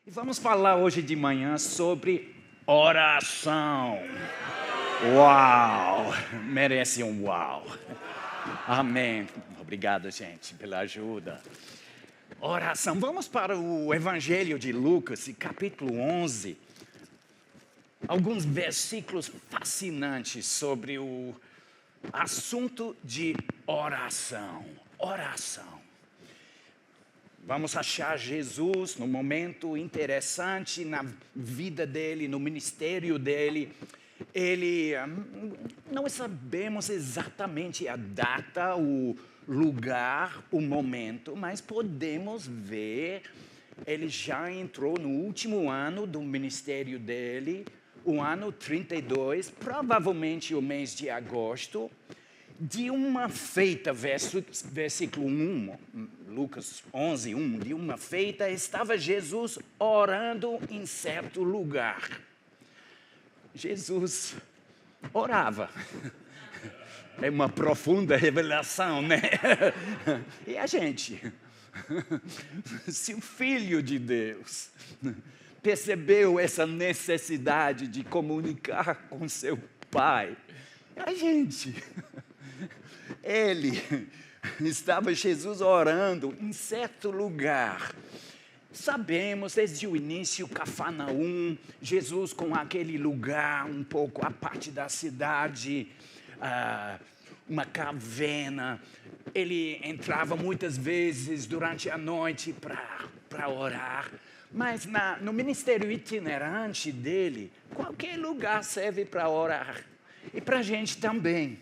E vamos falar hoje de manhã sobre oração. Uau! Merece um uau. Amém. Obrigado, gente, pela ajuda. Oração. Vamos para o Evangelho de Lucas, capítulo 11. Alguns versículos fascinantes sobre o assunto de oração. Oração. Vamos achar Jesus num momento interessante na vida dele, no ministério dele. Não sabemos exatamente a data, o lugar, o momento, mas podemos ver, ele já entrou no último ano do ministério dele, o ano 32, provavelmente o mês de agosto, de uma feita, versículo 1, Lucas 11, 1, de uma feita, estava Jesus orando em certo lugar. Jesus orava. É uma profunda revelação, né? E a gente? Se o Filho de Deus percebeu essa necessidade de comunicar com seu Pai, a gente... Estava Jesus orando em certo lugar. Sabemos desde o início, Cafarnaum, Jesus com aquele lugar um pouco à parte da cidade, uma caverna. Ele entrava muitas vezes durante a noite para orar. Mas no ministério itinerante dele, qualquer lugar serve para orar. E para a gente também.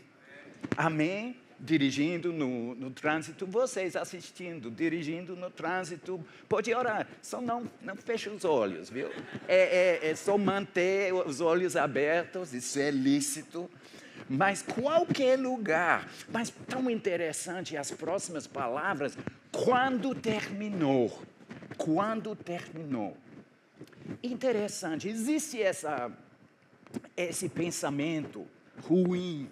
Amém? Dirigindo no trânsito, vocês assistindo, dirigindo no trânsito, pode orar, só não feche os olhos, viu? É só manter os olhos abertos, isso é lícito, mas qualquer lugar. Mas tão interessante as próximas palavras, quando terminou. Interessante, existe esse pensamento ruim,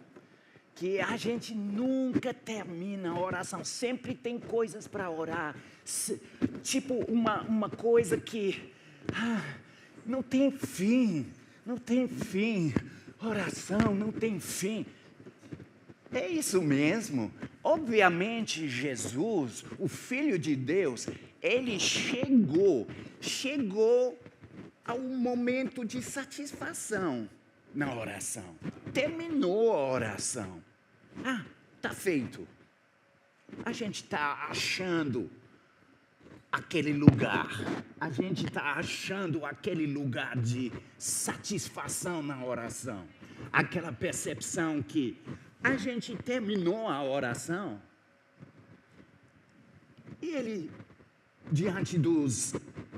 que a gente nunca termina a oração, sempre tem coisas para orar, tipo uma coisa que não tem fim, oração não tem fim. É isso mesmo. Obviamente Jesus, o Filho de Deus, ele chegou ao momento de satisfação na oração. Terminou a oração. Está feito. A gente está achando aquele lugar. A gente está achando aquele lugar de satisfação na oração. Aquela percepção que a gente terminou a oração. E ele, diante dos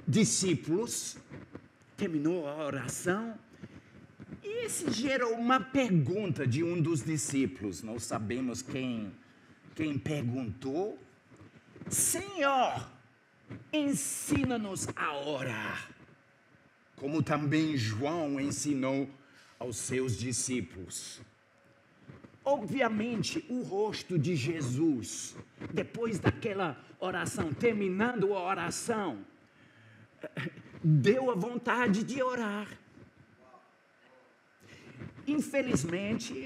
discípulos, terminou a oração. E isso gerou uma pergunta de um dos discípulos. Não sabemos quem perguntou. Senhor, ensina-nos a orar, como também João ensinou aos seus discípulos. Obviamente, o rosto de Jesus, depois daquela oração, terminando a oração, deu a vontade de orar. Infelizmente,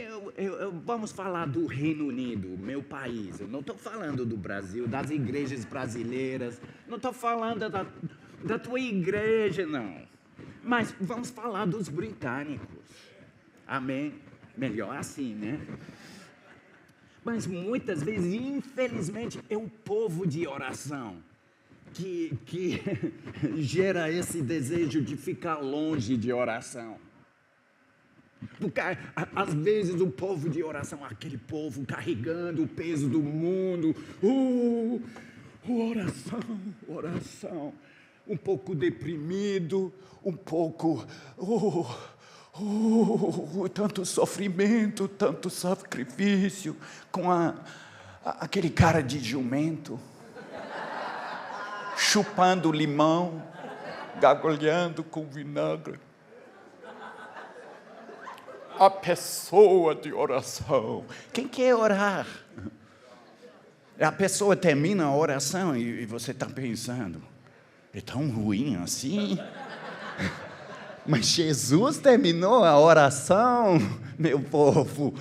vamos falar do Reino Unido, meu país. Eu não estou falando do Brasil, das igrejas brasileiras. Não estou falando da tua igreja, não. Mas vamos falar dos britânicos. Amém? Melhor assim, né? Mas muitas vezes, infelizmente, é o povo de oração que gera esse desejo de ficar longe de oração. Porque, às vezes, o povo de oração, aquele povo carregando o peso do mundo, oração, um pouco deprimido, um pouco, tanto sofrimento, tanto sacrifício, com aquele cara de jumento, chupando limão, gargalhando com vinagre. A pessoa de oração. Quem quer orar? A pessoa termina a oração e você está pensando, É tão ruim assim? Mas Jesus terminou a oração, meu povo,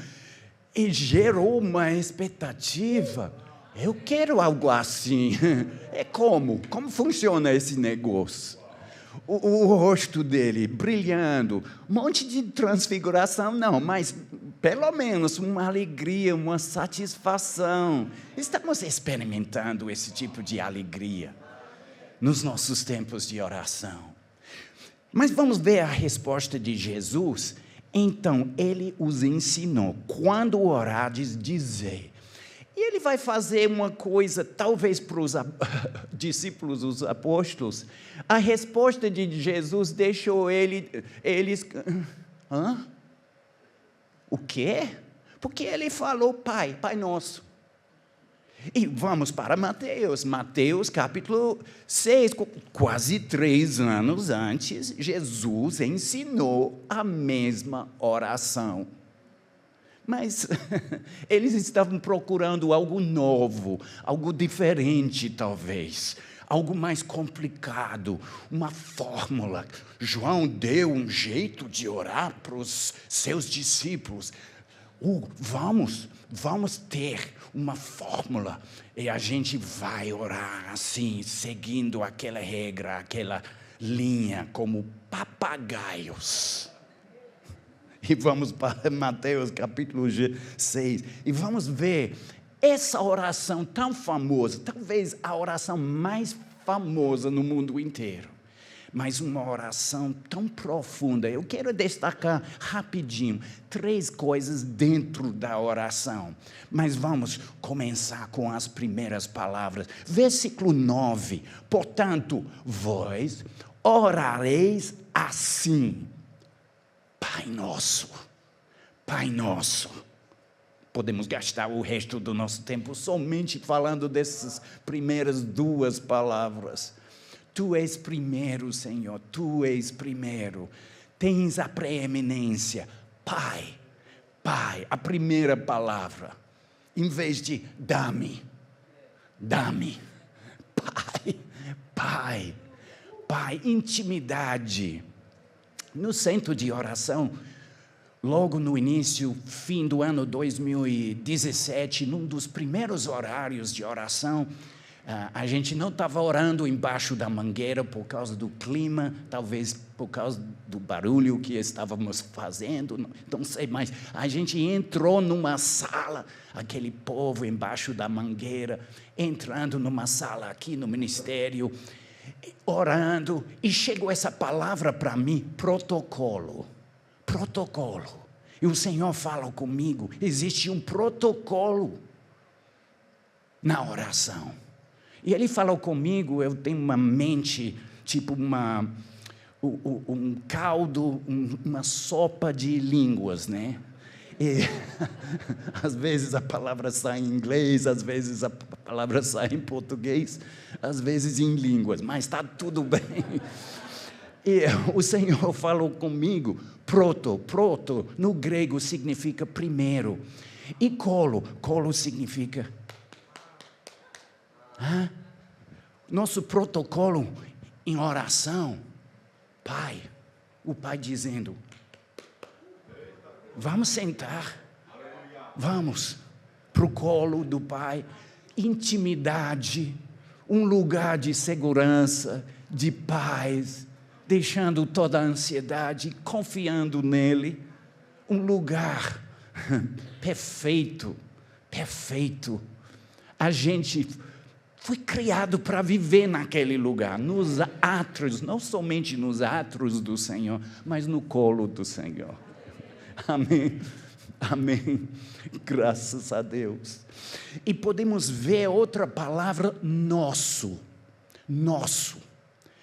e gerou uma expectativa. Eu quero algo assim. É como? Como funciona esse negócio? O rosto dele brilhando, um monte de transfiguração, não, mas pelo menos uma alegria, uma satisfação. Estamos experimentando esse tipo de alegria nos nossos tempos de oração. Mas vamos ver a resposta de Jesus. Então, ele os ensinou, quando orares, dizer. E ele vai fazer uma coisa, talvez para os discípulos, os apóstolos, a resposta de Jesus deixou eles... Hã? O quê? Porque ele falou, Pai Nosso. E vamos para Mateus capítulo 6, quase 3 anos antes, Jesus ensinou a mesma oração. Mas eles estavam procurando algo novo, algo diferente talvez, algo mais complicado, uma fórmula. João deu um jeito de orar para os seus discípulos. Vamos ter uma fórmula e a gente vai orar assim, seguindo aquela regra, aquela linha, como papagaios. E vamos para Mateus capítulo 6 e vamos ver essa oração tão famosa, talvez a oração mais famosa no mundo inteiro, mas uma oração tão profunda. Eu quero destacar rapidinho 3 coisas dentro da oração, mas vamos começar com as primeiras palavras. Versículo 9, portanto, vós orareis assim: Pai Nosso, Pai Nosso. Podemos gastar o resto do nosso tempo somente falando dessas primeiras 2 palavras. Tu és primeiro, Senhor, Tu és primeiro. Tens a preeminência. Pai, Pai, a primeira palavra. Em vez de dá-me. Pai, Pai, Pai, intimidade. No centro de oração, logo no início, fim do ano 2017, num dos primeiros horários de oração, a gente não estava orando embaixo da mangueira por causa do clima, talvez por causa do barulho que estávamos fazendo, não sei, mas a gente entrou numa sala, aquele povo embaixo da mangueira, entrando numa sala aqui no ministério, orando, e chegou essa palavra para mim, protocolo. E o Senhor fala comigo, existe um protocolo na oração. E Ele falou comigo, eu tenho uma mente, tipo um caldo, uma sopa de línguas, né? E, às vezes a palavra sai em inglês, às vezes a palavra sai em português, às vezes em línguas, mas está tudo bem. E o Senhor falou comigo, proto, no grego significa primeiro. E colo significa... Nosso protocolo em oração, Pai, o Pai dizendo... Vamos sentar, vamos para o colo do Pai, intimidade, um lugar de segurança, de paz, deixando toda a ansiedade, confiando nele, um lugar perfeito. A gente foi criado para viver naquele lugar, nos átrios, não somente nos átrios do Senhor, mas no colo do Senhor. Amém, graças a Deus. E podemos ver outra palavra, nosso,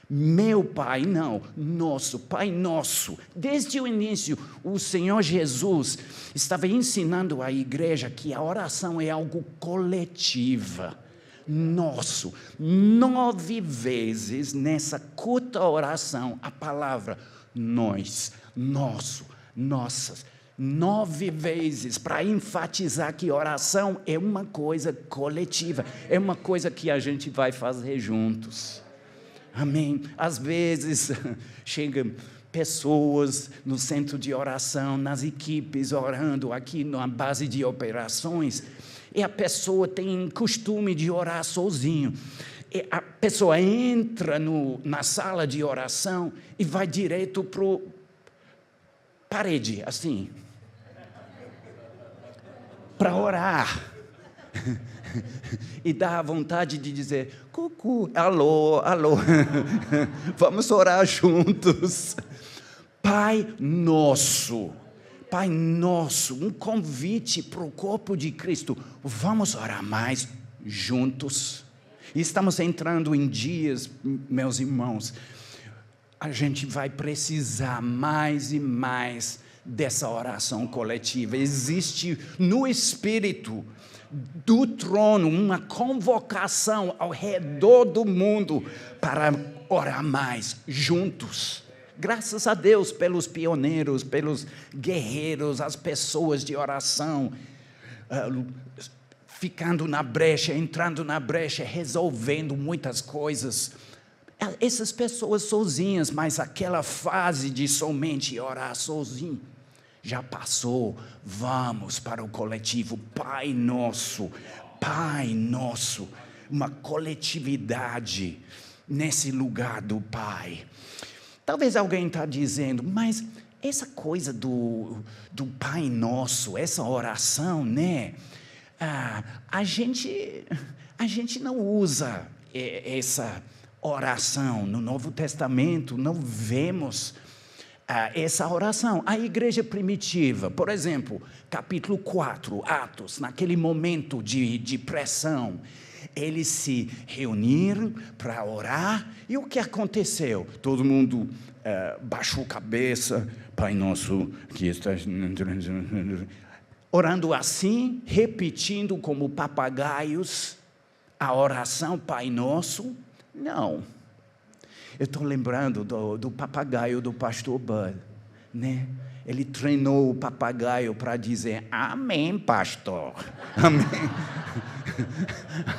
meu Pai, não, nosso, Pai Nosso. Desde o início, o Senhor Jesus estava ensinando à igreja que a oração é algo coletiva, nosso. 9 vezes nessa curta oração, a palavra nós, nosso, nossas, 9 vezes, para enfatizar que oração é uma coisa coletiva, é uma coisa que a gente vai fazer juntos. Amém. Às vezes chegam pessoas no centro de oração, nas equipes orando aqui na base de operações, e a pessoa tem costume de orar sozinho. E a pessoa entra na sala de oração e vai direto para a parede, assim, para orar. E dá a vontade de dizer, cucu, alô, alô, vamos orar juntos. Pai nosso, um convite para o corpo de Cristo, vamos orar mais juntos. E estamos entrando em dias, meus irmãos, a gente vai precisar mais e mais dessa oração coletiva. Existe no Espírito do trono uma convocação ao redor do mundo para orar mais juntos. Graças a Deus pelos pioneiros, pelos guerreiros, as pessoas de oração, ficando na brecha, entrando na brecha, resolvendo muitas coisas. Essas pessoas sozinhas, mas aquela fase de somente orar sozinho já passou. Vamos para o coletivo. Pai nosso, uma coletividade nesse lugar do Pai. Talvez alguém está dizendo, mas essa coisa do Pai Nosso, essa oração, né? A gente não usa essa oração. No Novo Testamento não vemos essa oração. A igreja primitiva, por exemplo, capítulo 4, Atos, naquele momento de pressão, eles se reuniram para orar, e o que aconteceu? Todo mundo baixou a cabeça, Pai Nosso que estás... Orando assim, repetindo como papagaios a oração Pai Nosso? Não. Eu estou lembrando do papagaio do pastor Bud, né? Ele treinou o papagaio para dizer, amém, pastor, amém,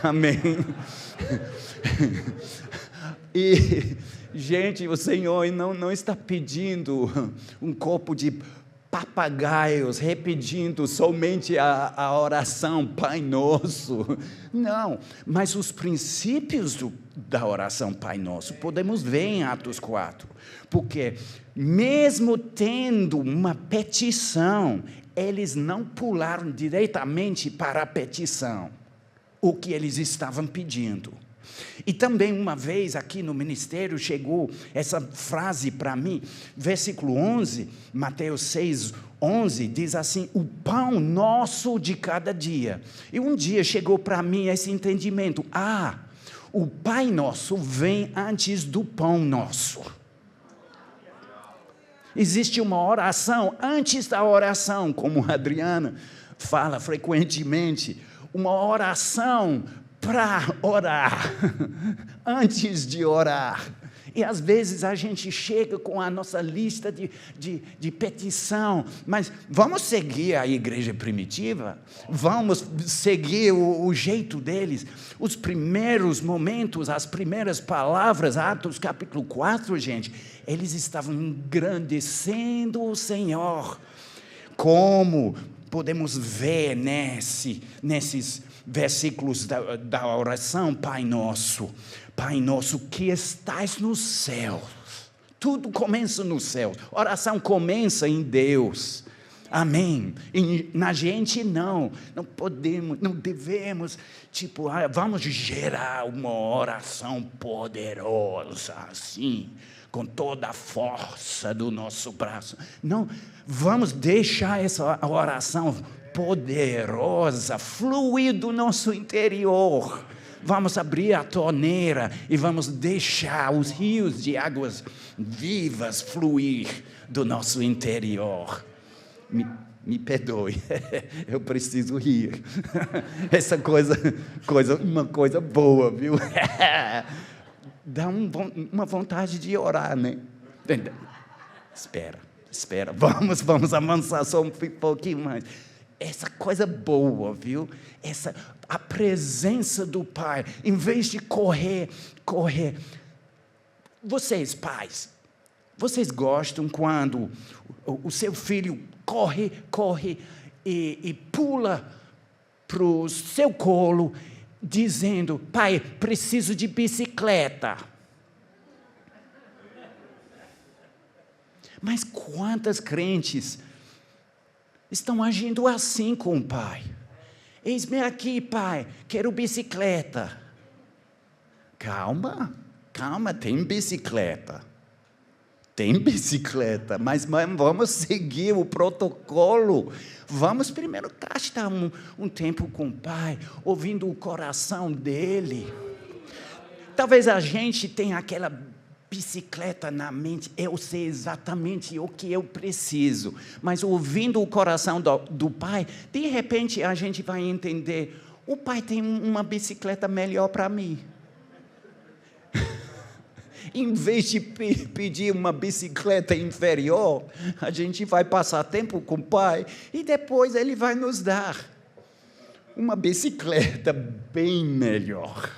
amém. E, gente, o Senhor não está pedindo um corpo de papagaios repetindo somente a oração Pai Nosso. Não, mas os princípios da oração Pai Nosso podemos ver em Atos 4, porque mesmo tendo uma petição, eles não pularam diretamente para a petição, o que eles estavam pedindo. E também uma vez aqui no ministério chegou essa frase para mim, versículo 11, Mateus 6, 11, diz assim, o pão nosso de cada dia. E um dia chegou para mim esse entendimento, o Pai Nosso vem antes do pão nosso. Existe uma oração antes da oração, como a Adriana fala frequentemente, uma oração para orar, antes de orar. E às vezes a gente chega com a nossa lista de petição, mas vamos seguir a igreja primitiva? Vamos seguir o jeito deles? Os primeiros momentos, as primeiras palavras, Atos capítulo 4, gente, eles estavam engrandecendo o Senhor. Como podemos ver nesses versículos da oração, Pai Nosso que estás nos céus. Tudo começa nos céus. Oração começa em Deus. Amém. E na gente não podemos, não devemos, vamos gerar uma oração poderosa assim, com toda a força do nosso braço. Não, vamos deixar essa oração poderosa fluir do nosso interior. Vamos abrir a torneira e vamos deixar os rios de águas vivas fluir do nosso interior. Me perdoe, eu preciso rir. Essa uma coisa boa, viu? Dá uma vontade de orar, né? Espera, vamos avançar só um pouquinho mais. Essa coisa boa, viu? A presença do Pai, em vez de correr, Vocês, pais, vocês gostam quando o seu filho corre e pula para o seu colo, dizendo: pai, preciso de bicicleta. Mas quantas crentes estão agindo assim com o pai? Eis-me aqui, pai, quero bicicleta. Calma, tem bicicleta. Tem bicicleta, mas vamos seguir o protocolo. Vamos primeiro gastar um tempo com o pai, ouvindo o coração dele. Talvez a gente tenha aquela bicicleta na mente, eu sei exatamente o que eu preciso, mas ouvindo o coração do pai, de repente a gente vai entender: o pai tem uma bicicleta melhor para mim. Em vez de pedir uma bicicleta inferior, a gente vai passar tempo com o pai e depois ele vai nos dar uma bicicleta bem melhor.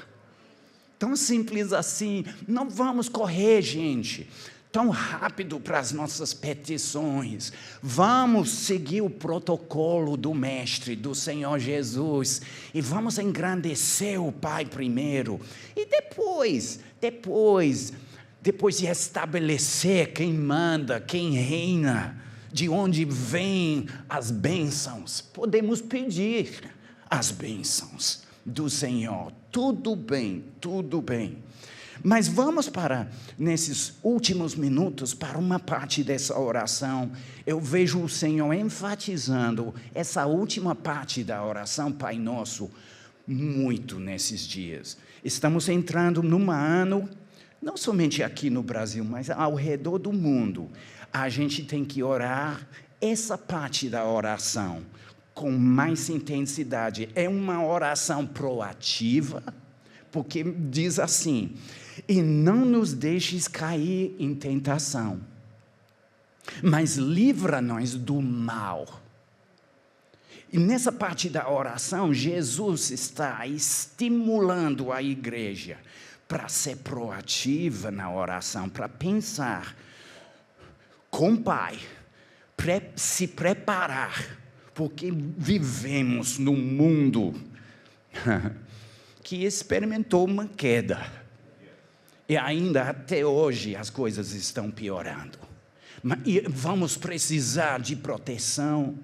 Tão simples assim. Não vamos correr, gente, tão rápido para as nossas petições. Vamos seguir o protocolo do Mestre, do Senhor Jesus, e vamos engrandecer o Pai primeiro. E depois de estabelecer quem manda, quem reina, de onde vêm as bênçãos, podemos pedir as bênçãos do Senhor. Tudo bem. Mas vamos nesses últimos minutos, para uma parte dessa oração. Eu vejo o Senhor enfatizando essa última parte da oração, Pai Nosso, muito nesses dias. Estamos entrando num ano, não somente aqui no Brasil, mas ao redor do mundo. A gente tem que orar essa parte da oração com mais intensidade. É uma oração proativa, porque diz assim: e não nos deixes cair em tentação, mas livra-nos do mal. E nessa parte da oração, Jesus está estimulando a igreja para ser proativa na oração, para pensar com o Pai, se preparar, porque vivemos num mundo que experimentou uma queda. E ainda até hoje as coisas estão piorando. E vamos precisar de proteção,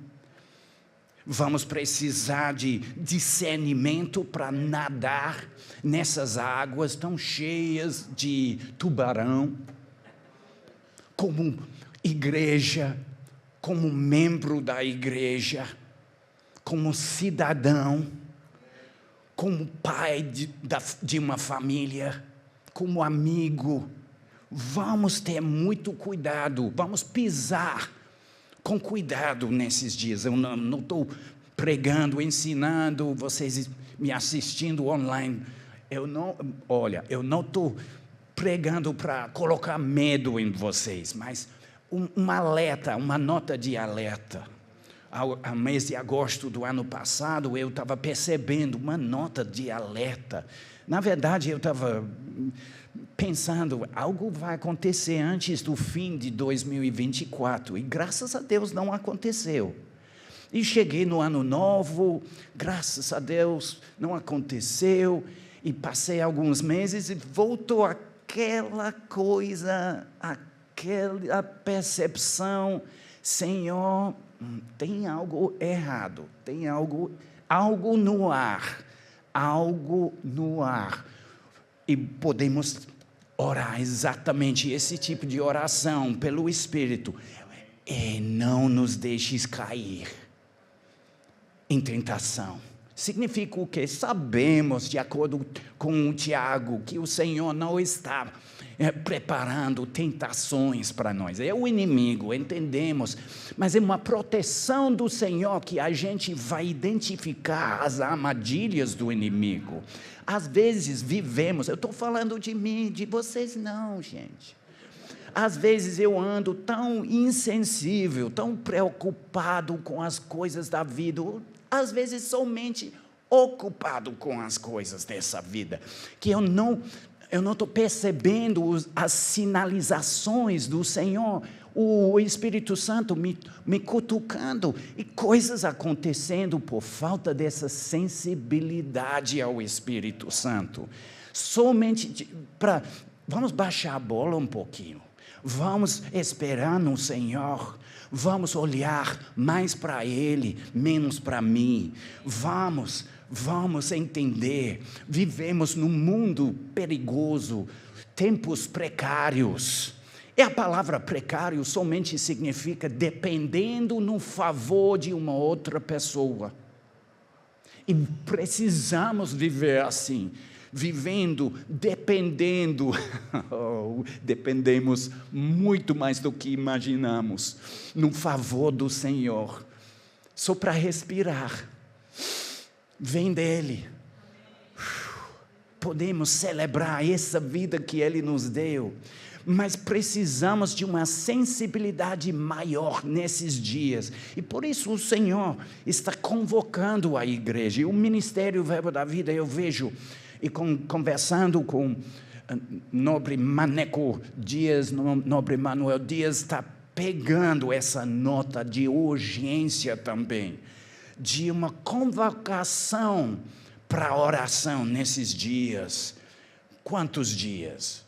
vamos precisar de discernimento para nadar nessas águas tão cheias de tubarão. Como igreja, como membro da igreja, como cidadão, como pai de uma família, como amigo, vamos ter muito cuidado, vamos pisar com cuidado nesses dias. Eu não estou pregando, ensinando, vocês me assistindo online. Eu não estou pregando para colocar medo em vocês, mas uma nota de alerta. Ao mês de agosto do ano passado, eu estava percebendo uma nota de alerta. Na verdade, eu estava pensando, algo vai acontecer antes do fim de 2024, e graças a Deus não aconteceu. E cheguei no ano novo, graças a Deus não aconteceu, e passei alguns meses e voltou aquela coisa, aquela percepção: Senhor, tem algo errado, tem algo no ar, e podemos orar exatamente esse tipo de oração pelo Espírito. E não nos deixes cair em tentação. Significa o quê? Sabemos, de acordo com o Tiago, que o Senhor não está preparando tentações para nós. É o inimigo, entendemos, mas é uma proteção do Senhor que a gente vai identificar as armadilhas do inimigo. Às vezes vivemos, eu estou falando de mim, de vocês não, gente. Às vezes eu ando tão insensível, tão preocupado com as coisas da vida, às vezes somente ocupado com as coisas dessa vida, que eu Eu não estou percebendo as sinalizações do Senhor, o Espírito Santo me cutucando e coisas acontecendo por falta dessa sensibilidade ao Espírito Santo. Somente vamos baixar a bola um pouquinho, vamos esperar no Senhor, vamos olhar mais para Ele, menos para mim, vamos entender, vivemos num mundo perigoso, tempos precários. E a palavra precário somente significa dependendo no favor de uma outra pessoa. E precisamos viver assim, vivendo, dependendo, dependemos muito mais do que imaginamos, no favor do Senhor. Só para respirar, vem dEle. Podemos celebrar essa vida que Ele nos deu, mas precisamos de uma sensibilidade maior nesses dias, e por isso o Senhor está convocando a igreja, e o Ministério Verbo da Vida, eu vejo, e conversando com Nobre Maneco Dias, Nobre Manuel Dias, está pegando essa nota de urgência também, de uma convocação para oração nesses dias. Quantos dias?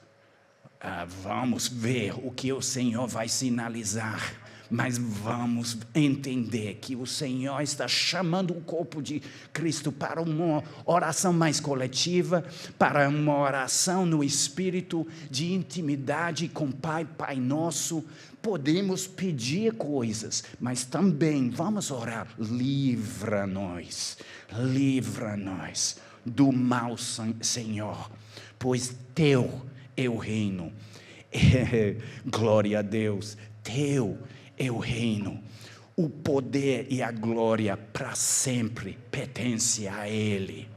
Vamos ver o que o Senhor vai sinalizar, mas vamos entender que o Senhor está chamando o corpo de Cristo para uma oração mais coletiva, para uma oração no Espírito, de intimidade com Pai Nosso. Podemos pedir coisas, mas também vamos orar, livra-nos do mal, Senhor, pois Teu é o reino, glória a Deus, Teu é o reino, o poder e a glória para sempre pertence a Ele.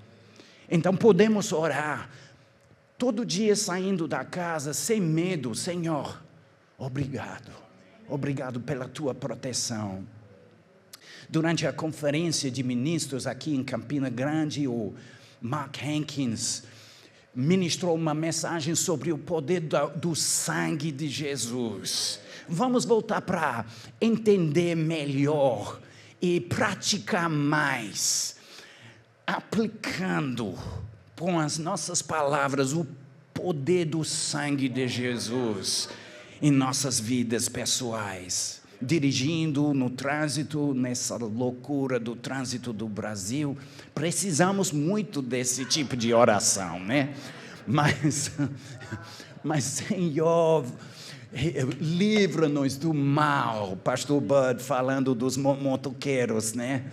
Então podemos orar, todo dia saindo da casa, sem medo, Senhor, obrigado pela Tua proteção. Durante a conferência de ministros aqui em Campina Grande, o Mark Hankins ministrou uma mensagem sobre o poder do sangue de Jesus. Vamos voltar para entender melhor e praticar mais, aplicando com as nossas palavras o poder do sangue de Jesus em nossas vidas pessoais. Dirigindo no trânsito, nessa loucura do trânsito do Brasil, precisamos muito desse tipo de oração, né? Mas Senhor, livra-nos do mal. Pastor Bud falando dos motoqueiros, né?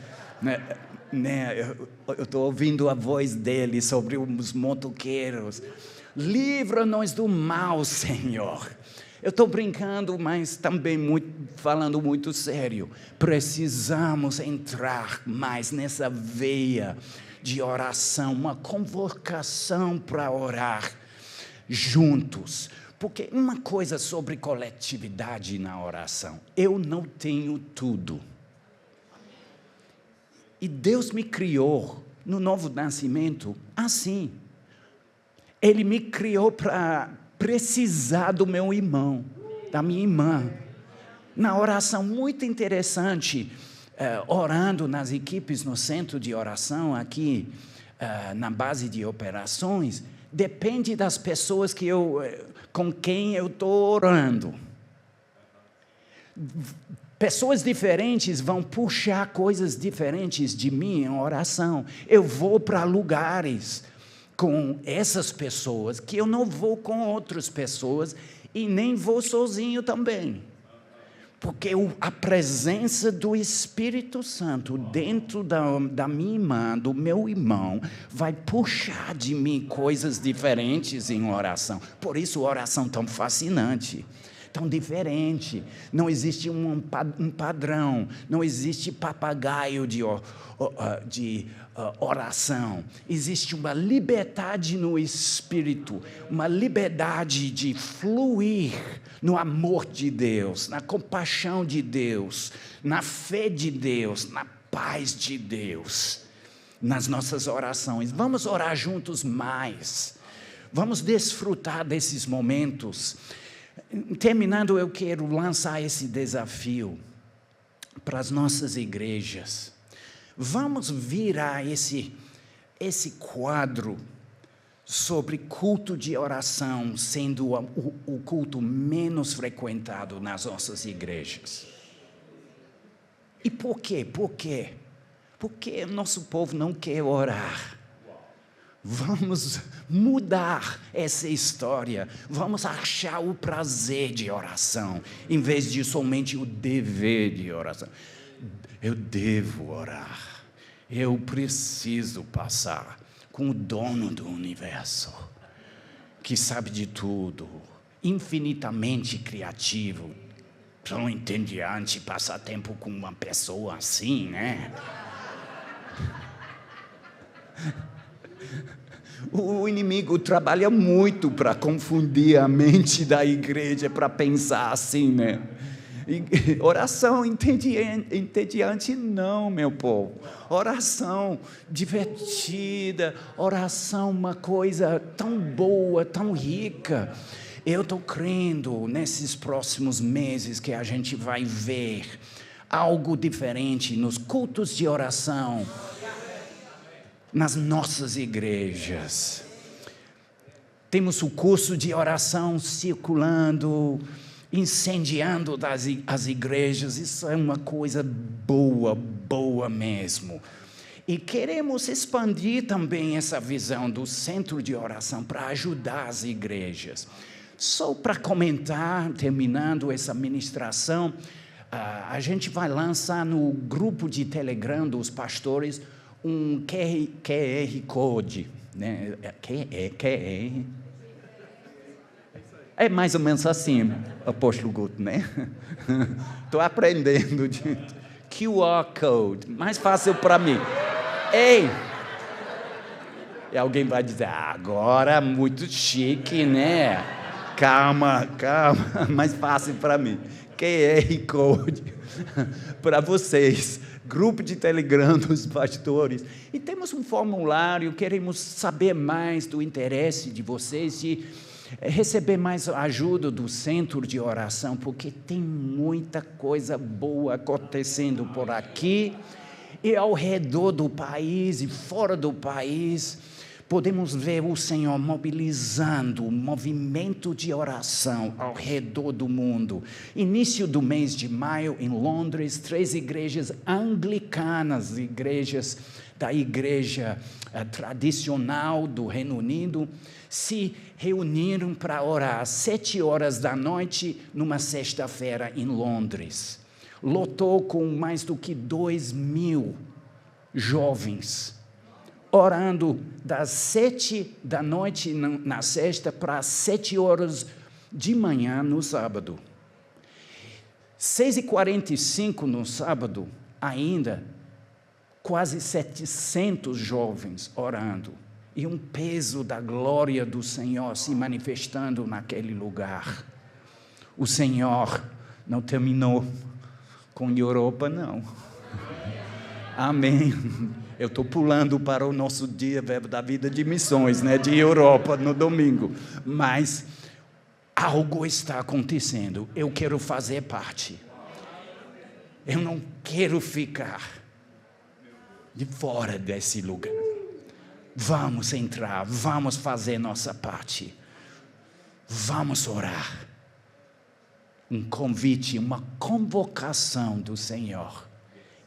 Eu estou ouvindo a voz dele sobre os motoqueiros. Livra-nos do mal, Senhor. Eu estou brincando, mas também falando muito sério. Precisamos entrar mais nessa veia de oração, uma convocação para orar juntos. Porque uma coisa sobre coletividade na oração, eu não tenho tudo. E Deus me criou no novo nascimento assim. Ele me criou para precisar do meu irmão, da minha irmã. Na oração, muito interessante, orando nas equipes no centro de oração, aqui na base de operações, depende das pessoas com quem eu estou orando. Pessoas diferentes vão puxar coisas diferentes de mim em oração. Eu vou para lugares com essas pessoas que eu não vou com outras pessoas e nem vou sozinho também. Porque a presença do Espírito Santo dentro da minha irmã, do meu irmão, vai puxar de mim coisas diferentes em oração. Por isso a oração tão fascinante, tão diferente. Não existe um padrão, não existe papagaio de oração. Existe uma liberdade no Espírito, uma liberdade de fluir no amor de Deus, na compaixão de Deus, na fé de Deus, na paz de Deus, nas nossas orações. Vamos orar juntos mais. Vamos desfrutar desses momentos. Terminando, eu quero lançar esse desafio para as nossas igrejas. Vamos virar esse quadro sobre culto de oração sendo o culto menos frequentado nas nossas igrejas. E por quê? Por quê? Porque o nosso povo não quer orar. Vamos mudar essa história. Vamos achar o prazer de oração, em vez de somente o dever de oração. Eu devo orar. Eu preciso passar com o dono do universo, que sabe de tudo, infinitamente criativo. Tão entediante passar tempo com uma pessoa assim, né? O inimigo trabalha muito para confundir a mente da igreja, para pensar assim, né? Oração entediante não, meu povo. Oração divertida, oração uma coisa tão boa, tão rica. Eu estou crendo nesses próximos meses que a gente vai ver algo diferente nos cultos de oração, nas nossas igrejas. Temos o curso de oração circulando, incendiando as igrejas. Isso é uma coisa boa mesmo. E queremos expandir também essa visão do centro de oração para ajudar as igrejas. Só para comentar, terminando essa ministração, a gente vai lançar no grupo de Telegram dos pastores um QR Code, né? QR. É mais ou menos assim, apóstolo Guto, né? Estou aprendendo de QR Code, mais fácil para mim. Ei! E alguém vai dizer, agora muito chique, né? Calma, mais fácil para mim. QR Code para vocês. Grupo de Telegram dos pastores. E temos um formulário, queremos saber mais do interesse de vocês e receber mais ajuda do centro de oração, porque tem muita coisa boa acontecendo por aqui e ao redor do país e fora do país. Podemos ver o Senhor mobilizando um movimento de oração ao redor do mundo. Início do mês de maio, em Londres, 3 igrejas anglicanas, igrejas da igreja tradicional do Reino Unido, se reuniram para orar às 7 horas da noite, numa sexta-feira em Londres. Lotou com mais do que 2.000 jovens, orando das 7 da noite na sexta para as 7 horas de manhã no sábado. 6h45 no sábado, ainda, quase 700 jovens orando. E um peso da glória do Senhor se manifestando naquele lugar. O Senhor não terminou com a Europa, não. Amém. Eu estou pulando para o nosso dia Verbo da Vida de missões, né, de Europa, no domingo. Mas algo está acontecendo. Eu quero fazer parte. Eu não quero ficar de fora desse lugar. Vamos entrar, vamos fazer nossa parte. Vamos orar. Um convite, uma convocação do Senhor.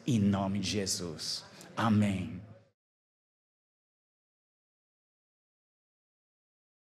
Em nome de Jesus. Amém.